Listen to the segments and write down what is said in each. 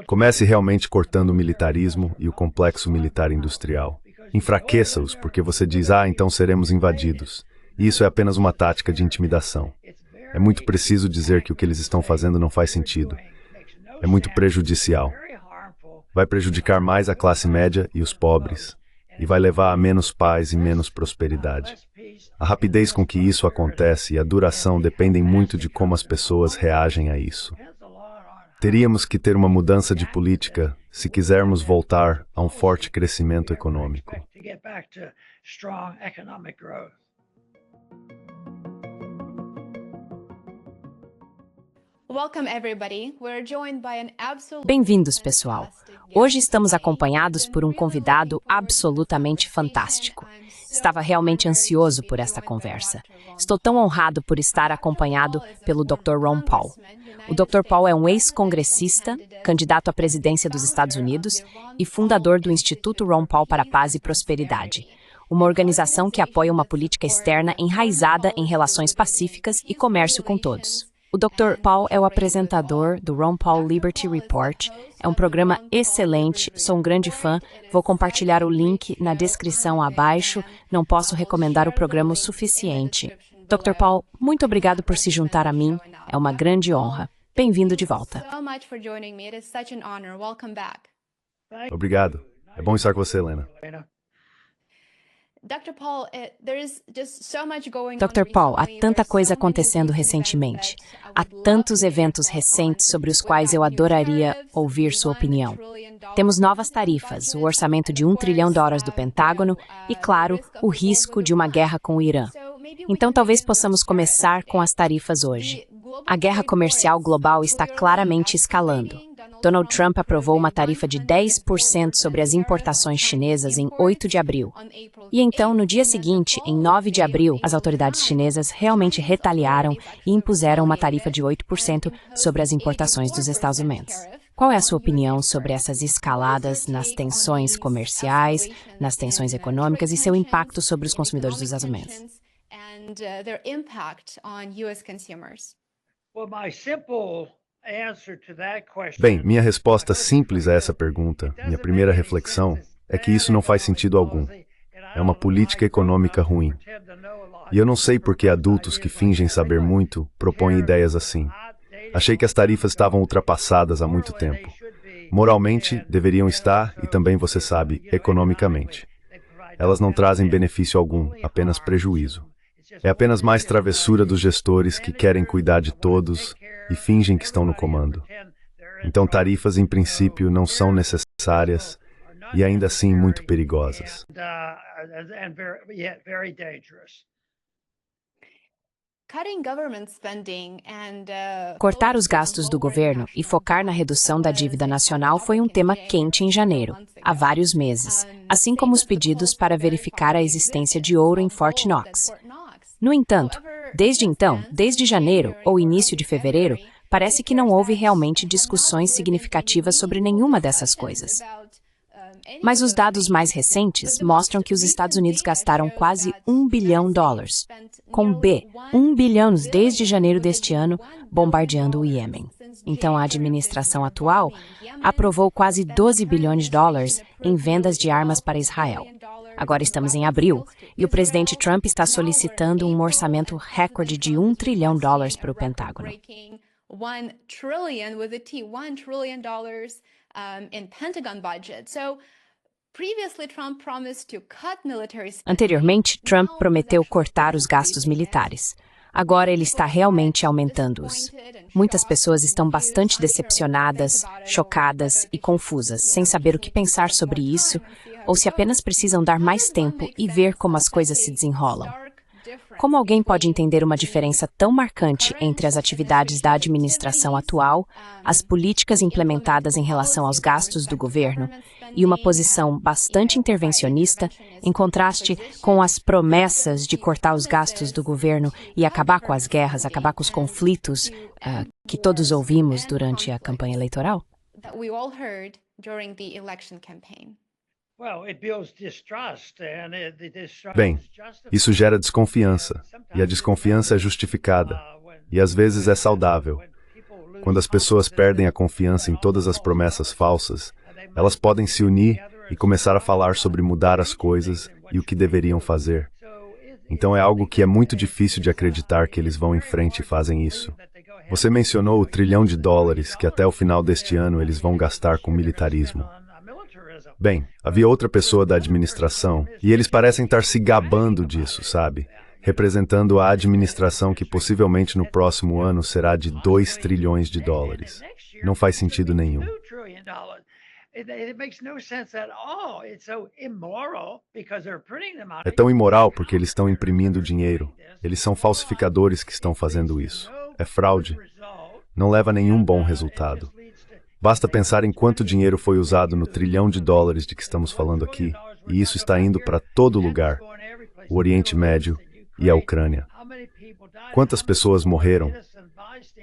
Comece realmente cortando o militarismo e o complexo militar industrial. Enfraqueça-os, porque você diz, então seremos invadidos. E isso é apenas uma tática de intimidação. É muito preciso dizer que o que eles estão fazendo não faz sentido. É muito prejudicial. Vai prejudicar mais a classe média e os pobres. E vai levar a menos paz e menos prosperidade. A rapidez com que isso acontece e a duração dependem muito de como as pessoas reagem a isso. Teríamos que ter uma mudança de política se quisermos voltar a um forte crescimento econômico. Bem-vindos, pessoal. Hoje estamos acompanhados por um convidado absolutamente fantástico. Estava realmente ansioso por esta conversa. Estou tão honrado por estar acompanhado pelo Dr. Ron Paul. O Dr. Paul é um ex-congressista, candidato à presidência dos Estados Unidos e fundador do Instituto Ron Paul para a Paz e Prosperidade, uma organização que apoia uma política externa enraizada em relações pacíficas e comércio com todos. O Dr. Paul é o apresentador do Ron Paul Liberty Report. É um programa excelente, sou um grande fã. Vou compartilhar o link na descrição abaixo. Não posso recomendar o programa o suficiente. Dr. Paul, muito obrigado por se juntar a mim. É uma grande honra. Bem-vindo de volta. Obrigado. É bom estar com você, Helena. Dr. Paul, há tanta coisa acontecendo recentemente. Há tantos eventos recentes sobre os quais eu adoraria ouvir sua opinião. Temos novas tarifas, o orçamento de $1 trilhão do Pentágono e, claro, o risco de uma guerra com o Irã. Então, talvez possamos começar com as tarifas hoje. A guerra comercial global está claramente escalando. Donald Trump aprovou uma tarifa de 10% sobre as importações chinesas em 8 de abril. E então, no dia seguinte, em 9 de abril, as autoridades chinesas realmente retaliaram e impuseram uma tarifa de 8% sobre as importações dos Estados Unidos. Qual é a sua opinião sobre essas escaladas nas tensões comerciais, nas tensões econômicas e seu impacto sobre os consumidores dos Estados Unidos? Bem, minha resposta simples a essa pergunta, minha primeira reflexão, é que isso não faz sentido algum. É uma política econômica ruim. E eu não sei por que adultos que fingem saber muito propõem ideias assim. Achei que as tarifas estavam ultrapassadas há muito tempo. Moralmente, deveriam estar, e também, você sabe, economicamente. Elas não trazem benefício algum, apenas prejuízo. É apenas mais travessura dos gestores que querem cuidar de todos e fingem que estão no comando. Então, tarifas, em princípio, não são necessárias e ainda assim muito perigosas. Cortar os gastos do governo e focar na redução da dívida nacional foi um tema quente em janeiro, há vários meses, assim como os pedidos para verificar a existência de ouro em Fort Knox. No entanto, desde janeiro ou início de fevereiro, parece que não houve realmente discussões significativas sobre nenhuma dessas coisas. Mas os dados mais recentes mostram que os Estados Unidos gastaram quase $1 bilhão, com B, 1 bilhão desde janeiro deste ano, bombardeando o Iêmen. Então, a administração atual aprovou quase $12 bilhões em vendas de armas para Israel. Agora estamos em abril, e o presidente Trump está solicitando um orçamento recorde de $1 trilhão para o Pentágono. Anteriormente, Trump prometeu cortar os gastos militares. Agora ele está realmente aumentando-os. Muitas pessoas estão bastante decepcionadas, chocadas e confusas, sem saber o que pensar sobre isso, ou se apenas precisam dar mais tempo e ver como as coisas se desenrolam. Como alguém pode entender uma diferença tão marcante entre as atividades da administração atual, as políticas implementadas em relação aos gastos do governo e uma posição bastante intervencionista, em contraste com as promessas de cortar os gastos do governo e acabar com as guerras, acabar com os conflitos que todos ouvimos durante a campanha eleitoral? Bem, isso gera desconfiança, e a desconfiança é justificada, e às vezes é saudável. Quando as pessoas perdem a confiança em todas as promessas falsas, elas podem se unir e começar a falar sobre mudar as coisas e o que deveriam fazer. Então é algo que é muito difícil de acreditar que eles vão em frente e fazem isso. Você mencionou o $1 trilhão que até o final deste ano eles vão gastar com militarismo. Bem, havia outra pessoa da administração e eles parecem estar se gabando disso, sabe? Representando a administração que possivelmente no próximo ano será de $2 trilhões. Não faz sentido nenhum. É tão imoral porque eles estão imprimindo dinheiro. Eles são falsificadores que estão fazendo isso. É fraude. Não leva a nenhum bom resultado. Basta pensar em quanto dinheiro foi usado no $1 trilhão de que estamos falando aqui, e isso está indo para todo lugar, o Oriente Médio e a Ucrânia. Quantas pessoas morreram?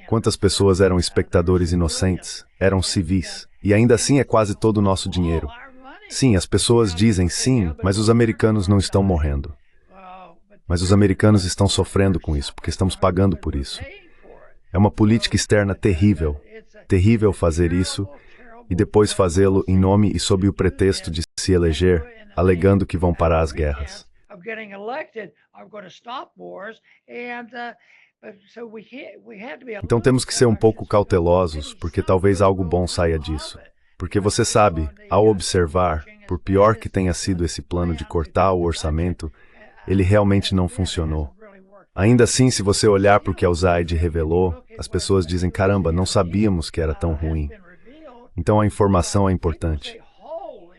Quantas pessoas eram espectadores inocentes, eram civis, e ainda assim é quase todo o nosso dinheiro. Sim, as pessoas dizem sim, mas os americanos não estão morrendo. Mas os americanos estão sofrendo com isso, porque estamos pagando por isso. É uma política externa terrível. Terrível fazer isso e depois fazê-lo em nome e sob o pretexto de se eleger, alegando que vão parar as guerras. Então temos que ser um pouco cautelosos, porque talvez algo bom saia disso. Porque você sabe, ao observar, por pior que tenha sido esse plano de cortar o orçamento, ele realmente não funcionou. Ainda assim, se você olhar para o que a USAID revelou, as pessoas dizem, caramba, não sabíamos que era tão ruim. Então a informação é importante.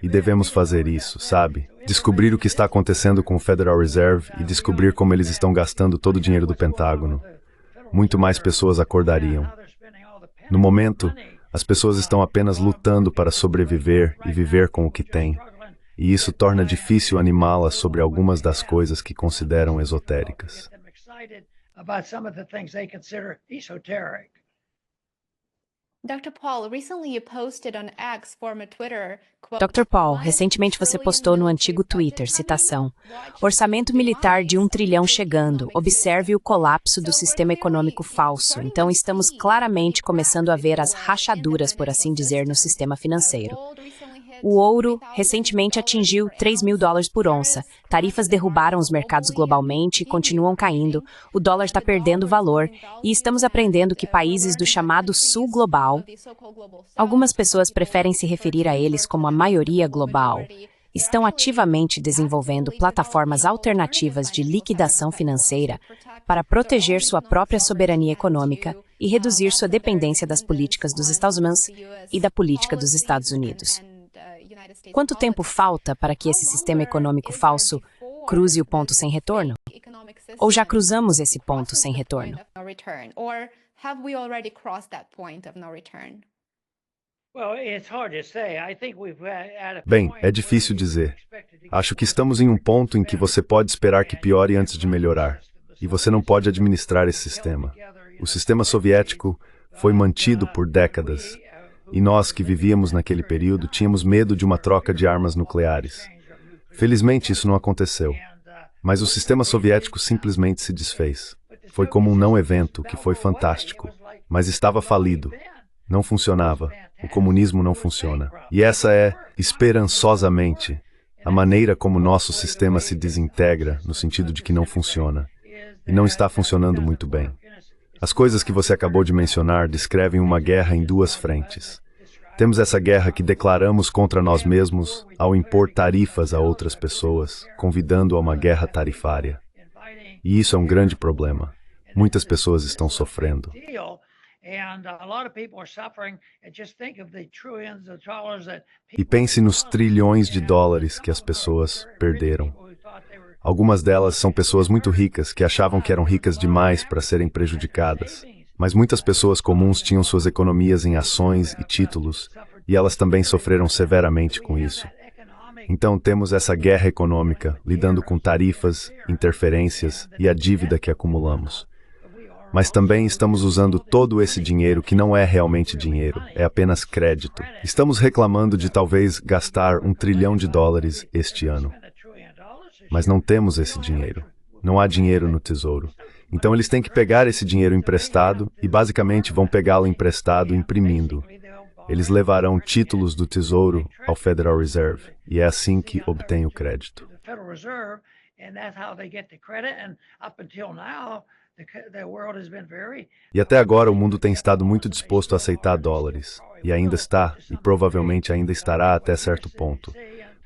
E devemos fazer isso, sabe? Descobrir o que está acontecendo com o Federal Reserve e descobrir como eles estão gastando todo o dinheiro do Pentágono. Muito mais pessoas acordariam. No momento, as pessoas estão apenas lutando para sobreviver e viver com o que têm. E isso torna difícil animá-las sobre algumas das coisas que consideram esotéricas. Dr. Paul, recentemente você postou no antigo Twitter, citação, orçamento militar de $1 trilhão chegando, observe o colapso do sistema econômico falso. Então estamos claramente começando a ver as rachaduras, por assim dizer, no sistema financeiro. O ouro recentemente atingiu $3.000 por onça. Tarifas derrubaram os mercados globalmente e continuam caindo. O dólar está perdendo valor e estamos aprendendo que países do chamado Sul Global, algumas pessoas preferem se referir a eles como a maioria global, estão ativamente desenvolvendo plataformas alternativas de liquidação financeira para proteger sua própria soberania econômica e reduzir sua dependência das políticas dos Estados Unidos e da política dos Estados Unidos. Quanto tempo falta para que esse sistema econômico falso cruze o ponto sem retorno? Ou já cruzamos esse ponto sem retorno? Bem, é difícil dizer. Acho que estamos em um ponto em que você pode esperar que piore antes de melhorar. E você não pode administrar esse sistema. O sistema soviético foi mantido por décadas. E nós que vivíamos naquele período tínhamos medo de uma troca de armas nucleares. Felizmente isso não aconteceu. Mas o sistema soviético simplesmente se desfez. Foi como um não-evento que foi fantástico, mas estava falido. Não funcionava. O comunismo não funciona. E essa é, esperançosamente, a maneira como nosso sistema se desintegra, no sentido de que não funciona. E não está funcionando muito bem. As coisas que você acabou de mencionar descrevem uma guerra em duas frentes. Temos essa guerra que declaramos contra nós mesmos ao impor tarifas a outras pessoas, convidando a uma guerra tarifária. E isso é um grande problema. Muitas pessoas estão sofrendo. E pense nos trilhões de dólares que as pessoas perderam. Algumas delas são pessoas muito ricas que achavam que eram ricas demais para serem prejudicadas. Mas muitas pessoas comuns tinham suas economias em ações e títulos, e elas também sofreram severamente com isso. Então temos essa guerra econômica, lidando com tarifas, interferências e a dívida que acumulamos. Mas também estamos usando todo esse dinheiro que não é realmente dinheiro, é apenas crédito. Estamos reclamando de talvez gastar $1 trilhão este ano. Mas não temos esse dinheiro. Não há dinheiro no tesouro. Então eles têm que pegar esse dinheiro emprestado e basicamente vão pegá-lo emprestado imprimindo. Eles levarão títulos do Tesouro ao Federal Reserve e é assim que obtêm o crédito. E até agora o mundo tem estado muito disposto a aceitar dólares, e ainda está, e provavelmente ainda estará até certo ponto.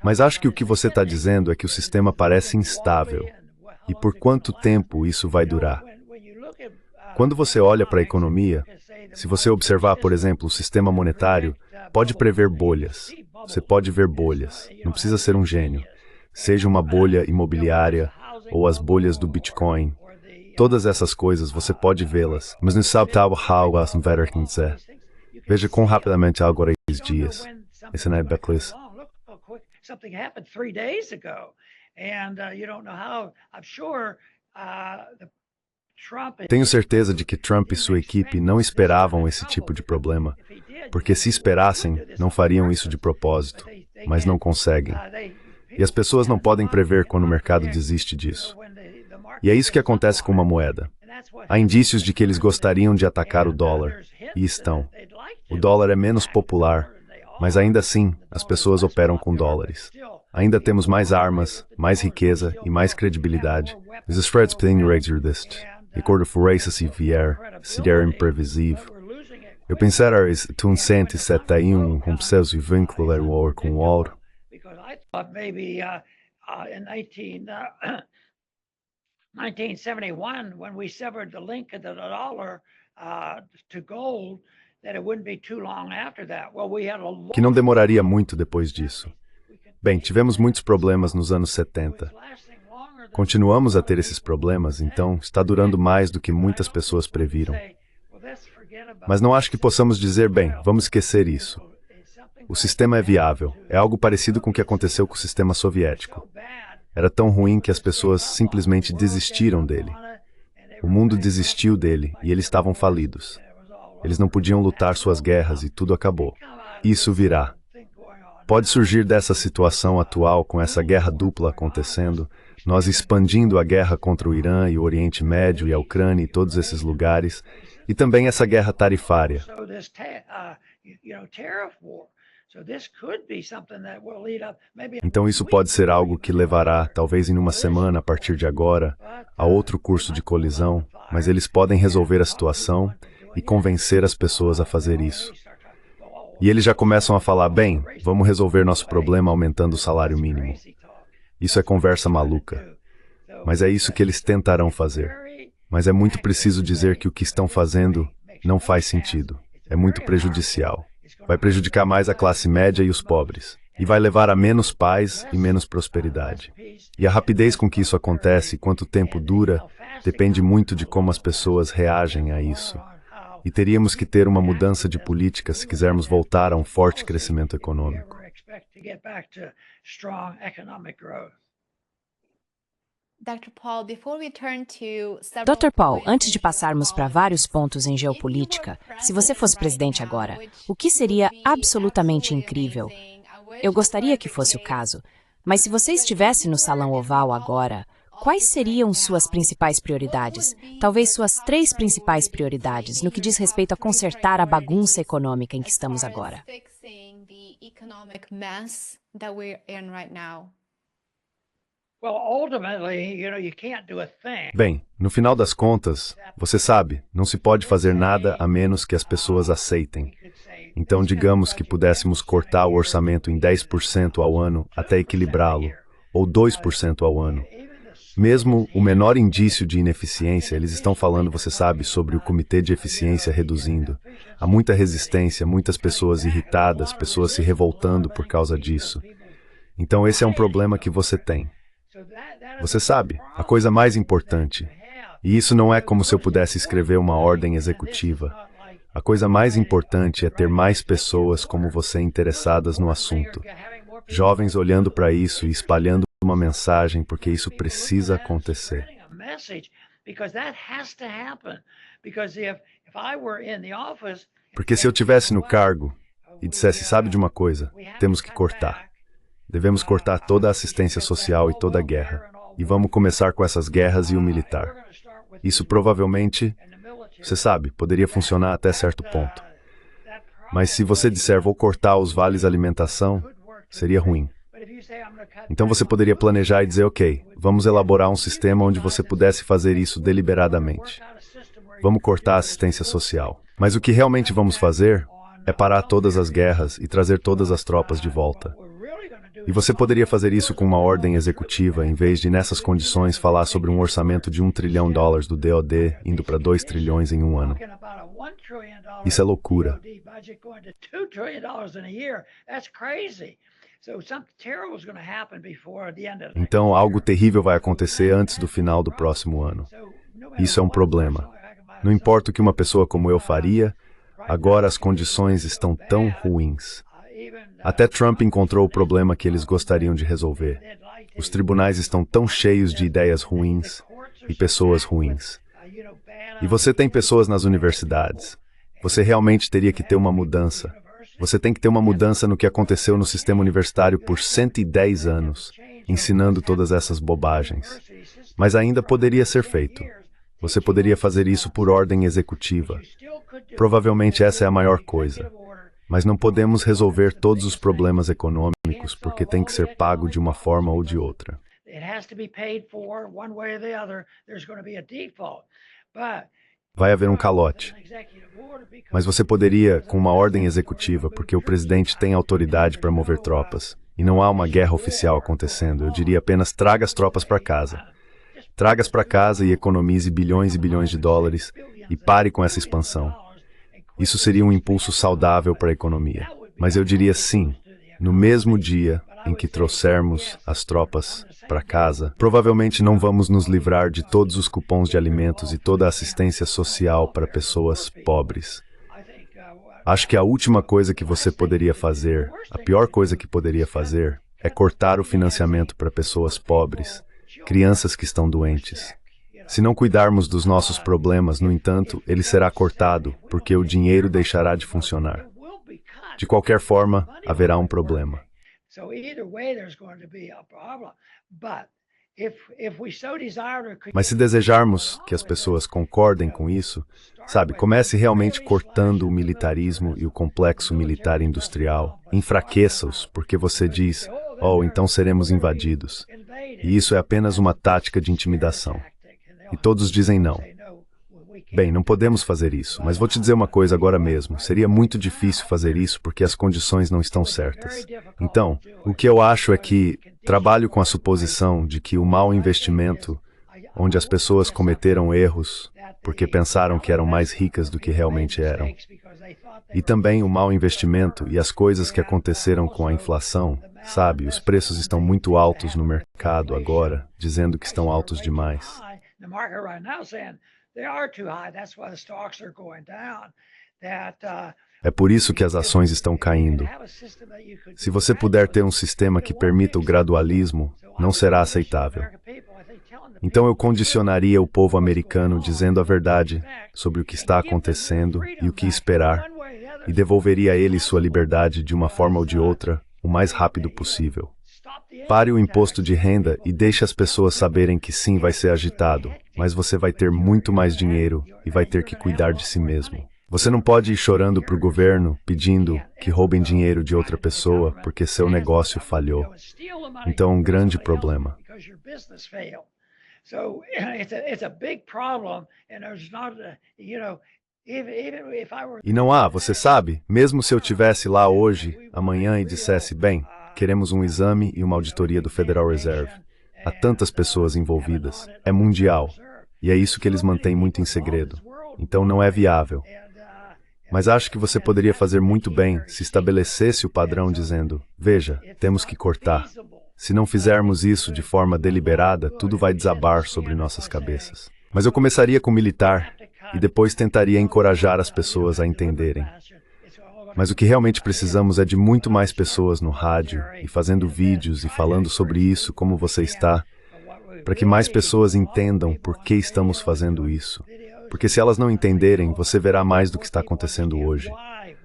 Mas acho que o que você está dizendo é que o sistema parece instável. E por quanto tempo isso vai durar? Quando você olha para a economia, se você observar, por exemplo, o sistema monetário, pode prever bolhas. Você pode ver bolhas. Não precisa ser um gênio. Seja uma bolha imobiliária ou as bolhas do Bitcoin. Todas essas coisas você pode vê-las, mas não sabe how as dizer. Veja quão rapidamente agora esses dias. Esse não é Beckless. Something happened 3 days ago, and you don't know how. I'm sure Tenho certeza de que Trump e sua equipe não esperavam esse tipo de problema, porque se esperassem, não fariam isso de propósito, mas não conseguem. E as pessoas não podem prever quando o mercado desiste disso. E é isso que acontece com uma moeda. Há indícios de que eles gostariam de atacar o dólar, e estão. O dólar é menos popular, mas ainda assim, as pessoas operam com dólares. Ainda temos mais armas, mais riqueza e mais credibilidade. Os spreads podem regir e quando for se vier, se der imprevisível. Eu pensar es 171 com seus e vínculo com o ouro. Maybe in 1971, when we severed the link of the dollar to gold, that it wouldn't be too long after that. Well, we had a Que não demoraria muito depois disso. Bem, tivemos muitos problemas nos anos 70. Continuamos a ter esses problemas, então está durando mais do que muitas pessoas previram. Mas não acho que possamos dizer, bem, vamos esquecer isso. O sistema é viável. É algo parecido com o que aconteceu com o sistema soviético. Era tão ruim que as pessoas simplesmente desistiram dele. O mundo desistiu dele e eles estavam falidos. Eles não podiam lutar suas guerras e tudo acabou. Isso virá. Pode surgir dessa situação atual, com essa guerra dupla acontecendo, nós expandindo a guerra contra o Irã e o Oriente Médio e a Ucrânia e todos esses lugares, e também essa guerra tarifária. Então isso pode ser algo que levará, talvez em uma semana a partir de agora, a outro curso de colisão, mas eles podem resolver a situação e convencer as pessoas a fazer isso. E eles já começam a falar, bem, vamos resolver nosso problema aumentando o salário mínimo. Isso é conversa maluca. Mas é isso que eles tentarão fazer. Mas é muito preciso dizer que o que estão fazendo não faz sentido. É muito prejudicial. Vai prejudicar mais a classe média e os pobres. E vai levar a menos paz e menos prosperidade. E a rapidez com que isso acontece e quanto tempo dura depende muito de como as pessoas reagem a isso. E teríamos que ter uma mudança de política se quisermos voltar a um forte crescimento econômico. Dr. Paul, antes de passarmos para vários pontos em geopolítica, se você fosse presidente agora, o que seria absolutamente incrível? Eu gostaria que fosse o caso, mas se você estivesse no Salão Oval agora, quais seriam suas principais prioridades? Talvez suas 3 principais prioridades no que diz respeito a consertar a bagunça econômica em que estamos agora. Bem, no final das contas, você sabe, não se pode fazer nada a menos que as pessoas aceitem. Então, digamos que pudéssemos cortar o orçamento em 10% ao ano até equilibrá-lo, ou 2% ao ano. Mesmo o menor indício de ineficiência, eles estão falando, você sabe, sobre o Comitê de Eficiência reduzindo. Há muita resistência, muitas pessoas irritadas, pessoas se revoltando por causa disso. Então esse é um problema que você tem. Você sabe, a coisa mais importante, e isso não é como se eu pudesse escrever uma ordem executiva, a coisa mais importante é ter mais pessoas como você interessadas no assunto. Jovens olhando para isso e espalhando uma mensagem, porque isso precisa acontecer. Porque se eu estivesse no cargo e dissesse, sabe de uma coisa, temos que cortar. Devemos cortar toda a assistência social e toda a guerra. E vamos começar com essas guerras e o militar. Isso provavelmente, você sabe, poderia funcionar até certo ponto. Mas se você disser vou cortar os vales alimentação, seria ruim. Então você poderia planejar e dizer, ok, vamos elaborar um sistema onde você pudesse fazer isso deliberadamente. Vamos cortar a assistência social. Mas o que realmente vamos fazer é parar todas as guerras e trazer todas as tropas de volta. E você poderia fazer isso com uma ordem executiva, em vez de, nessas condições, falar sobre um orçamento de $1 trilhão do DoD indo para 2 trilhões em um ano. Isso é loucura. Então, algo terrível vai acontecer antes do final do próximo ano. Isso é um problema. Não importa o que uma pessoa como eu faria, agora as condições estão tão ruins. Até Trump encontrou o problema que eles gostariam de resolver. Os tribunais estão tão cheios de ideias ruins e pessoas ruins. E você tem pessoas nas universidades. Você realmente teria que ter uma mudança. Você tem que ter uma mudança no que aconteceu no sistema universitário por 110 anos, ensinando todas essas bobagens. Mas ainda poderia ser feito. Você poderia fazer isso por ordem executiva. Provavelmente essa é a maior coisa. Mas não podemos resolver todos os problemas econômicos porque tem que ser pago de uma forma ou de outra. Vai haver um calote. Mas você poderia, com uma ordem executiva, porque o presidente tem autoridade para mover tropas, e não há uma guerra oficial acontecendo, eu diria apenas traga as tropas para casa. Traga-as para casa e economize bilhões e bilhões de dólares e pare com essa expansão. Isso seria um impulso saudável para a economia. Mas eu diria sim, no mesmo dia em que trouxermos as tropas para casa, provavelmente não vamos nos livrar de todos os cupons de alimentos e toda a assistência social para pessoas pobres. Acho que a última coisa que você poderia fazer, a pior coisa que poderia fazer, é cortar o financiamento para pessoas pobres, crianças que estão doentes. Se não cuidarmos dos nossos problemas, no entanto, ele será cortado, porque o dinheiro deixará de funcionar. De qualquer forma, haverá um problema. Mas se desejarmos que as pessoas concordem com isso, sabe, comece realmente cortando o militarismo e o complexo militar industrial. Enfraqueça-os, porque você diz, oh, então seremos invadidos. E isso é apenas uma tática de intimidação. E todos dizem não. Bem, não podemos fazer isso, mas vou te dizer uma coisa agora mesmo. Seria muito difícil fazer isso porque as condições não estão certas. Então, o que eu acho é que trabalho com a suposição de que o mau investimento, onde as pessoas cometeram erros porque pensaram que eram mais ricas do que realmente eram, e também o mau investimento e as coisas que aconteceram com a inflação, sabe, os preços estão muito altos no mercado agora, dizendo que estão altos demais. É por isso que as ações estão caindo. Se você puder ter um sistema que permita o gradualismo, não será aceitável. Então eu condicionaria o povo americano dizendo a verdade sobre o que está acontecendo e o que esperar, e devolveria a eles sua liberdade de uma forma ou de outra, o mais rápido possível. Pare o imposto de renda e deixe as pessoas saberem que sim, vai ser agitado, mas você vai ter muito mais dinheiro e vai ter que cuidar de si mesmo. Você não pode ir chorando para o governo, pedindo que roubem dinheiro de outra pessoa porque seu negócio falhou. Então, um grande problema. E não há, você sabe, mesmo se eu estivesse lá hoje, amanhã e dissesse, bem, queremos um exame e uma auditoria do Federal Reserve. Há tantas pessoas envolvidas. É mundial. E é isso que eles mantêm muito em segredo. Então não é viável. Mas acho que você poderia fazer muito bem se estabelecesse o padrão dizendo, veja, temos que cortar. Se não fizermos isso de forma deliberada, tudo vai desabar sobre nossas cabeças. Mas eu começaria com o militar e depois tentaria encorajar as pessoas a entenderem. Mas o que realmente precisamos é de muito mais pessoas no rádio e fazendo vídeos e falando sobre isso como você está, para que mais pessoas entendam por que estamos fazendo isso. Porque se elas não entenderem, você verá mais do que está acontecendo hoje.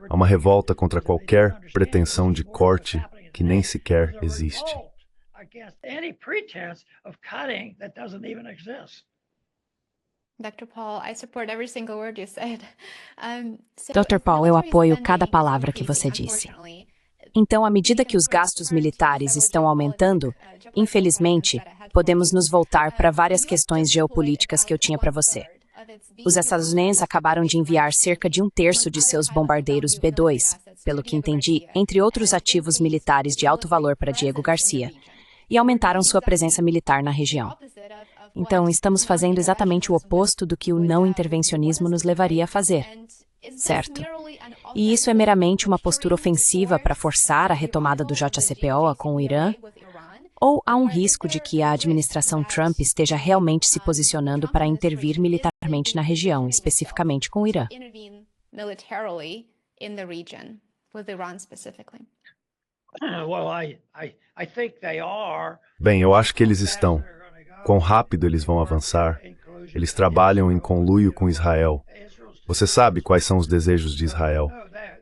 Há uma revolta contra qualquer pretensão de corte que nem sequer existe. Dr. Paul, eu apoio cada palavra que você disse. Então, à medida que os gastos militares estão aumentando, infelizmente, podemos nos voltar para várias questões geopolíticas que eu tinha para você. Os Estados Unidos acabaram de enviar cerca de 1/3 de seus bombardeiros B-2, pelo que entendi, entre outros ativos militares de alto valor para Diego Garcia, e aumentaram sua presença militar na região. Então, estamos fazendo exatamente o oposto do que o não intervencionismo nos levaria a fazer, certo? E isso é meramente uma postura ofensiva para forçar a retomada do JCPOA com o Irã? Ou há um risco de que a administração Trump esteja realmente se posicionando para intervir militarmente na região, especificamente com o Irã? Bem, eu acho que eles estão. Quão rápido eles vão avançar? Eles trabalham em conluio com Israel. Você sabe quais são os desejos de Israel.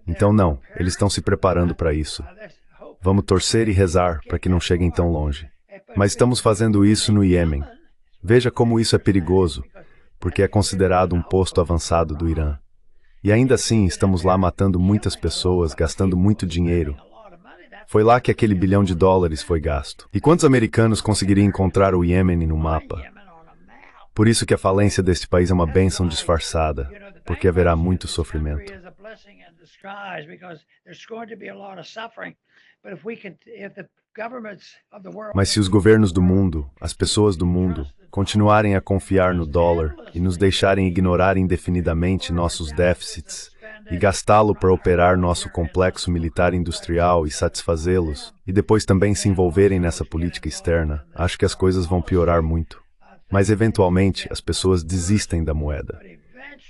Então, não, eles estão se preparando para isso. Vamos torcer e rezar para que não cheguem tão longe. Mas estamos fazendo isso no Iêmen. Veja como isso é perigoso, porque é considerado um posto avançado do Irã. E ainda assim, estamos lá matando muitas pessoas, gastando muito dinheiro. Foi lá que aquele $1 bilhão foi gasto. E quantos americanos conseguiriam encontrar o Iêmen no mapa? Por isso que a falência deste país é uma bênção disfarçada, porque haverá muito sofrimento. Mas se os governos do mundo, as pessoas do mundo, continuarem a confiar no dólar e nos deixarem ignorar indefinidamente nossos déficits e gastá-lo para operar nosso complexo militar industrial e satisfazê-los, e depois também se envolverem nessa política externa, acho que as coisas vão piorar muito. Mas, eventualmente, as pessoas desistem da moeda.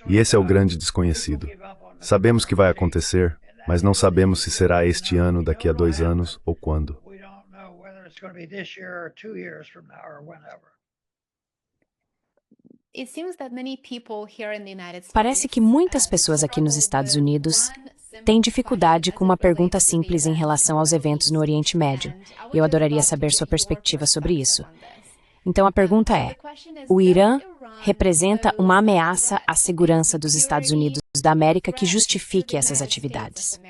E esse é o grande desconhecido. Sabemos que vai acontecer, mas não sabemos se será este ano, daqui a 2 anos ou quando. Parece que muitas pessoas aqui nos Estados Unidos têm dificuldade com uma pergunta simples em relação aos eventos no Oriente Médio, e eu adoraria saber sua perspectiva sobre isso. Então a pergunta é: o Irã representa uma ameaça à segurança dos Estados Unidos da América que justifique essas atividades?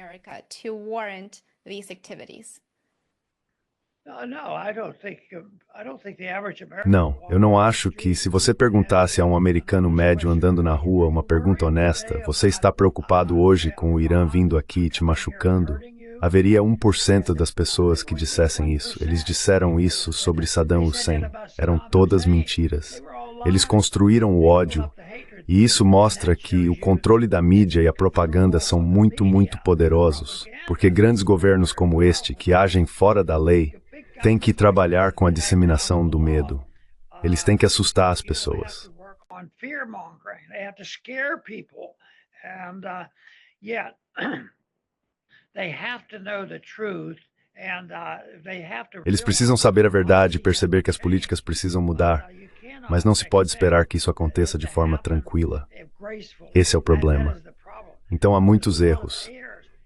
Não, eu não acho que, se você perguntasse a um americano médio andando na rua uma pergunta honesta, você está preocupado hoje com o Irã vindo aqui e te machucando? Haveria 1% das pessoas que dissessem isso. Eles disseram isso sobre Saddam Hussein. Eram todas mentiras. Eles construíram o ódio, e isso mostra que o controle da mídia e a propaganda são muito, muito poderosos, porque grandes governos como este, que agem fora da lei, têm que trabalhar com a disseminação do medo. Eles têm que assustar as pessoas. Eles precisam saber a verdade e perceber que as políticas precisam mudar, mas não se pode esperar que isso aconteça de forma tranquila. Esse é o problema. Então há muitos erros.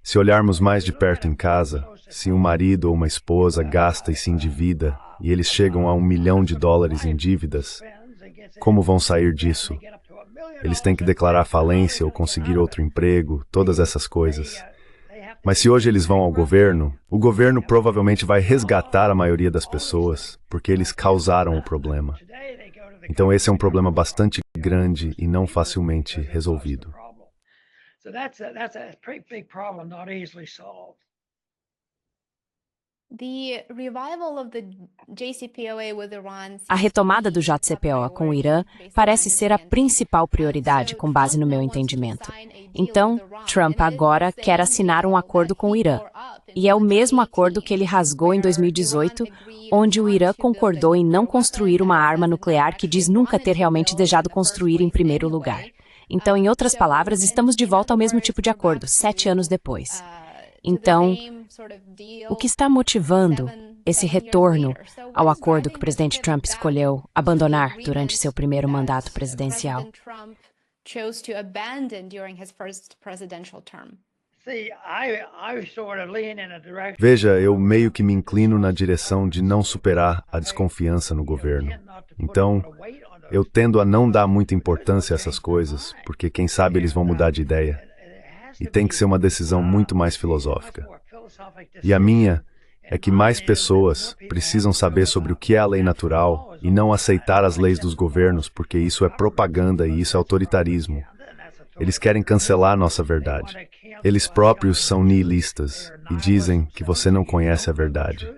Se olharmos mais de perto em casa, se um marido ou uma esposa gasta e se endivida, e eles chegam a $1 milhão em dívidas, como vão sair disso? Eles têm que declarar falência ou conseguir outro emprego, todas essas coisas. Mas se hoje eles vão ao governo, o governo provavelmente vai resgatar a maioria das pessoas, porque eles causaram o problema. Então esse é um problema bastante grande e não facilmente resolvido. A retomada do JCPOA com o Irã parece ser a principal prioridade, com base no meu entendimento. Então, Trump agora quer assinar um acordo com o Irã. E é o mesmo acordo que ele rasgou em 2018, onde o Irã concordou em não construir uma arma nuclear que diz nunca ter realmente desejado construir em primeiro lugar. Então, em outras palavras, estamos de volta ao mesmo tipo de acordo, 7 anos depois. Então, o que está motivando esse retorno ao acordo que o presidente Trump escolheu abandonar durante seu primeiro mandato presidencial? Veja, eu meio que me inclino na direção de não superar a desconfiança no governo. Então, Eu tendo a não dar muita importância a essas coisas, porque quem sabe eles vão mudar de ideia. E tem que ser uma decisão muito mais filosófica. E a minha é que mais pessoas precisam saber sobre o que é a lei natural e não aceitar as leis dos governos, porque isso é propaganda e isso é autoritarismo. Eles querem cancelar nossa verdade. Eles próprios são nihilistas e dizem que você não conhece a verdade.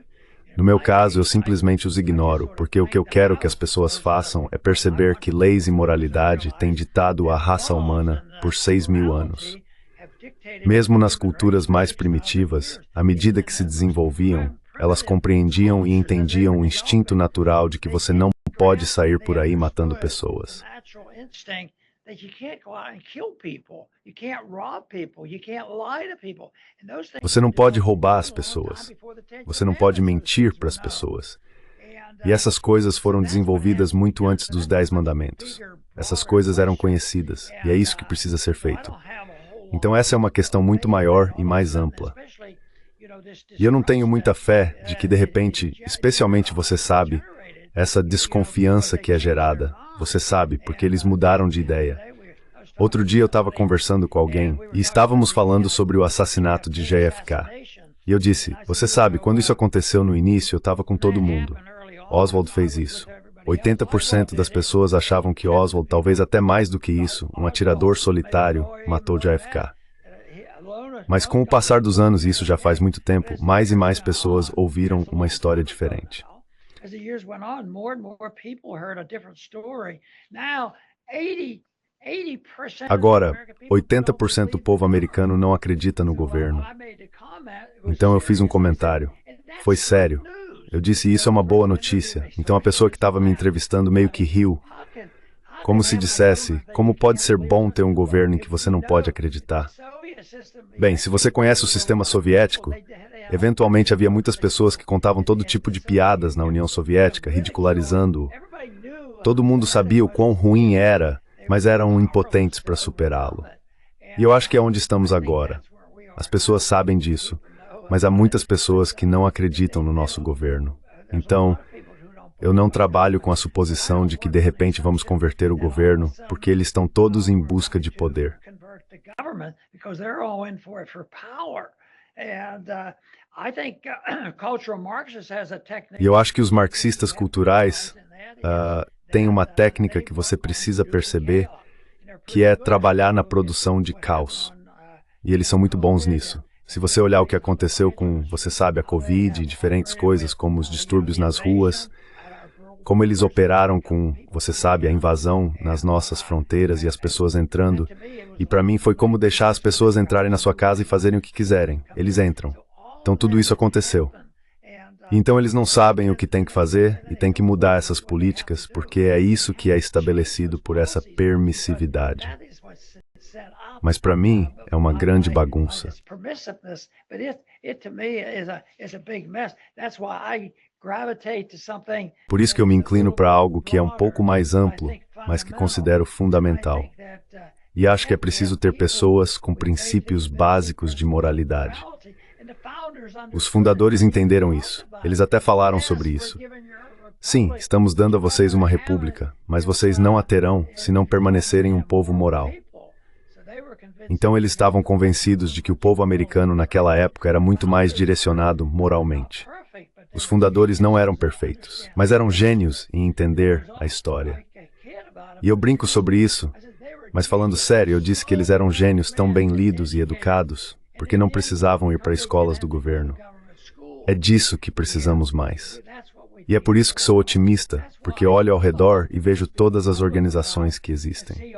No meu caso, eu simplesmente os ignoro, porque o que eu quero que as pessoas façam é perceber que leis e moralidade têm ditado a raça humana por 6.000 anos. Mesmo nas culturas mais primitivas, à medida que se desenvolviam, elas compreendiam e entendiam o instinto natural de que você não pode sair por aí matando pessoas. Você não pode roubar as pessoas. Você não pode mentir para as pessoas. E essas coisas foram desenvolvidas muito antes dos 10 mandamentos. Essas coisas eram conhecidas, e é isso que precisa ser feito. Então essa é uma questão muito maior e mais ampla. E eu não tenho muita fé de que, de repente, especialmente você sabe, essa desconfiança que é gerada, você sabe, porque eles mudaram de ideia. Outro dia eu estava conversando com alguém e estávamos falando sobre o assassinato de JFK. E eu disse, você sabe, quando isso aconteceu no início, eu estava com todo mundo. Oswald fez isso. 80% das pessoas achavam que Oswald, talvez até mais do que isso, um atirador solitário, matou JFK. Mas com o passar dos anos, e isso já faz muito tempo, mais e mais pessoas ouviram uma história diferente. Agora, 80% do povo americano não acredita no governo. Então eu fiz um comentário. Foi sério. Eu disse, isso é uma boa notícia. Então a pessoa que estava me entrevistando meio que riu. Como se dissesse, como pode ser bom ter um governo em que você não pode acreditar? Bem, se você conhece o sistema soviético, eventualmente havia muitas pessoas que contavam todo tipo de piadas na União Soviética, ridicularizando-o. Todo mundo sabia o quão ruim era, mas eram impotentes para superá-lo. E eu acho que é onde estamos agora. As pessoas sabem disso, mas há muitas pessoas que não acreditam no nosso governo. Então, eu não trabalho com a suposição de que de repente vamos converter o governo, porque eles estão todos em busca de poder. E eu acho que os marxistas culturais têm uma técnica que você precisa perceber, que é trabalhar na produção de caos. E eles são muito bons nisso. Se você olhar o que aconteceu com, você sabe, a Covid e diferentes coisas, como os distúrbios nas ruas, como eles operaram com, você sabe, a invasão nas nossas fronteiras e as pessoas entrando. E para mim foi como deixar as pessoas entrarem na sua casa e fazerem o que quiserem. Eles entram. Então tudo isso aconteceu. E então eles não sabem o que tem que fazer e tem que mudar essas políticas, porque é isso que é estabelecido por essa permissividade. Mas para mim é uma grande bagunça. Por isso que eu me inclino para algo que é um pouco mais amplo, mas que considero fundamental. E acho que é preciso ter pessoas com princípios básicos de moralidade. Os fundadores entenderam isso. Eles até falaram sobre isso. Sim, estamos dando a vocês uma república, mas vocês não a terão se não permanecerem um povo moral. Então eles estavam convencidos de que o povo americano naquela época era muito mais direcionado moralmente. Os fundadores não eram perfeitos, mas eram gênios em entender a história. E eu brinco sobre isso, mas falando sério, eu disse que eles eram gênios tão bem lidos e educados, porque não precisavam ir para escolas do governo. É disso que precisamos mais. E é por isso que sou otimista, porque olho ao redor e vejo todas as organizações que existem.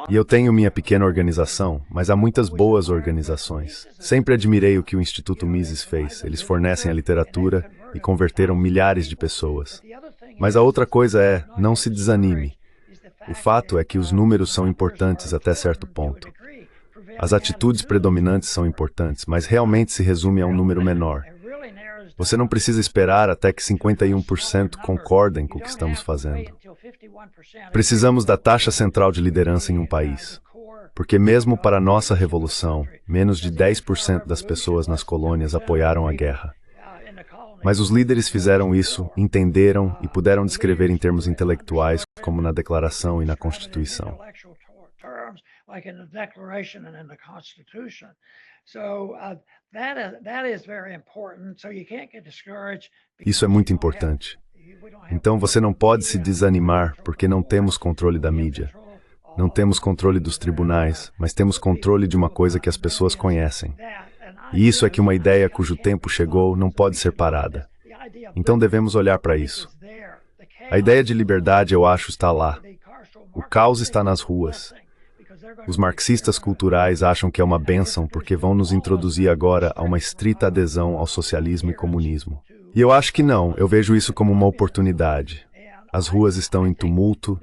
E eu tenho minha pequena organização, mas há muitas boas organizações. Sempre admirei o que o Instituto Mises fez. Eles fornecem a literatura e converteram milhares de pessoas. Mas a outra coisa é, não se desanime. O fato é que os números são importantes até certo ponto. As atitudes predominantes são importantes, mas realmente se resume a um número menor. Você não precisa esperar até que 51% concordem com o que estamos fazendo. Precisamos da taxa central de liderança em um país. Porque mesmo para a nossa revolução, menos de 10% das pessoas nas colônias apoiaram a guerra. Mas os líderes fizeram isso, entenderam e puderam descrever em termos intelectuais, como na Declaração e na Constituição. Isso é muito importante. Então você não pode se desanimar porque não temos controle da mídia. Não temos controle dos tribunais, mas temos controle de uma coisa que as pessoas conhecem. E isso é que uma ideia cujo tempo chegou não pode ser parada. Então devemos olhar para isso. A ideia de liberdade, eu acho, está lá. O caos está nas ruas. Os marxistas culturais acham que é uma bênção porque vão nos introduzir agora a uma estrita adesão ao socialismo e comunismo. E eu acho que não, eu vejo isso como uma oportunidade. As ruas estão em tumulto,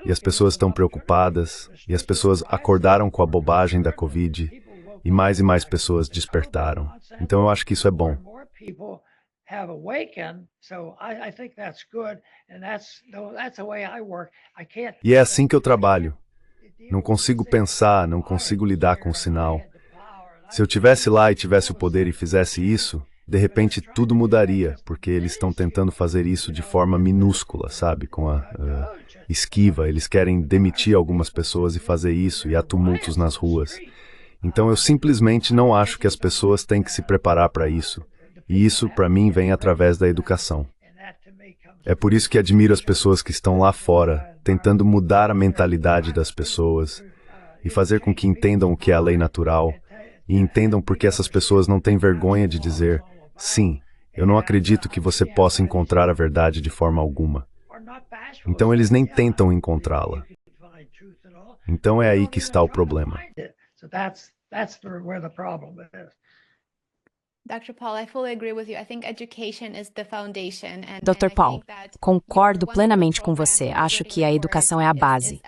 e as pessoas estão preocupadas, e as pessoas acordaram com a bobagem da Covid, e mais pessoas despertaram. Então eu acho que isso é bom. E é assim que eu trabalho. Não consigo pensar, não consigo lidar com o sinal. Se eu tivesse lá e tivesse o poder e fizesse isso, de repente tudo mudaria, porque eles estão tentando fazer isso de forma minúscula, sabe? Com a esquiva, eles querem demitir algumas pessoas e fazer isso, e há tumultos nas ruas. Então eu simplesmente não acho que as pessoas têm que se preparar para isso. E isso, para mim, vem através da educação. É por isso que admiro as pessoas que estão lá fora, tentando mudar a mentalidade das pessoas e fazer com que entendam o que é a lei natural e entendam por que essas pessoas não têm vergonha de dizer, sim, eu não acredito que você possa encontrar a verdade de forma alguma. Então eles nem tentam encontrá-la. Então é aí que está o problema. Dr. Paul, concordo plenamente com você. Acho que a educação é a base.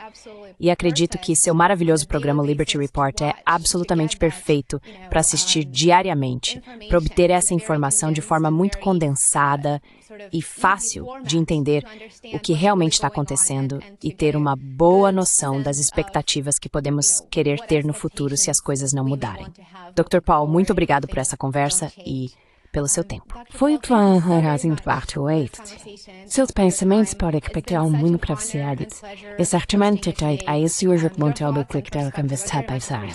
E acredito que seu maravilhoso programa Liberty Report é absolutamente perfeito para assistir diariamente, para obter essa informação de forma muito condensada e fácil de entender o que realmente está acontecendo e ter uma boa noção das expectativas que podemos querer ter no futuro se as coisas não mudarem. Dr. Paul, muito obrigado por essa conversa e pelo seu tempo. Foi o plano razão de parte 8. Seus pensamentos podem expectar muito para você, e certamente tem a esse hoje que montou o clique dela com você para pensar.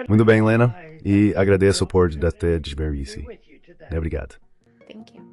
Muito bem, Lena, e agradeço por ter divertido. Obrigado. Thank you.